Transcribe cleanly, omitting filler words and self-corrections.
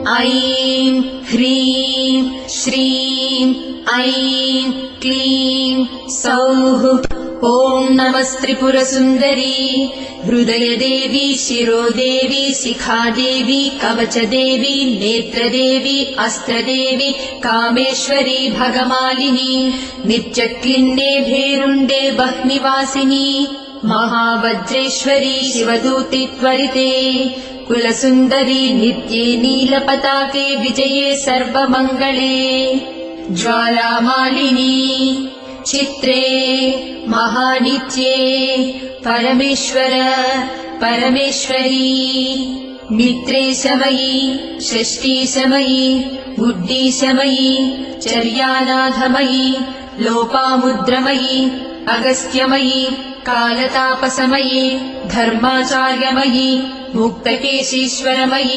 ऐं ह्रीं श्रीं ऐं क्लीं सौः। ॐ नमस्त्रिपुरसुन्दरी हृदयदेवी शिरोदेवी शिखादेवी कवचदेवी नेत्रदेवी अस्त्रदेवी कामेश्वरी भगमालिनी नित्यक्लिन्ने भेरुण्डे बह्निवासिनी महावज्रेश्वरी शिवदूति त्वरिते कुलसुन्दरी नित्ये नीलपताके विजये सर्वमङ्गले ज्वालामालिनी चित्रे महानित्ये परमेश्वर परमेश्वरी मित्रेशमयी षष्ठीशमयी बुद्धीशमयी चर्यानाथमयी लोपामुद्रमयी अगस्त्यमयी कालतापसमयी धर्माचार्यमयी मुक्तकेशीश्वरमयी।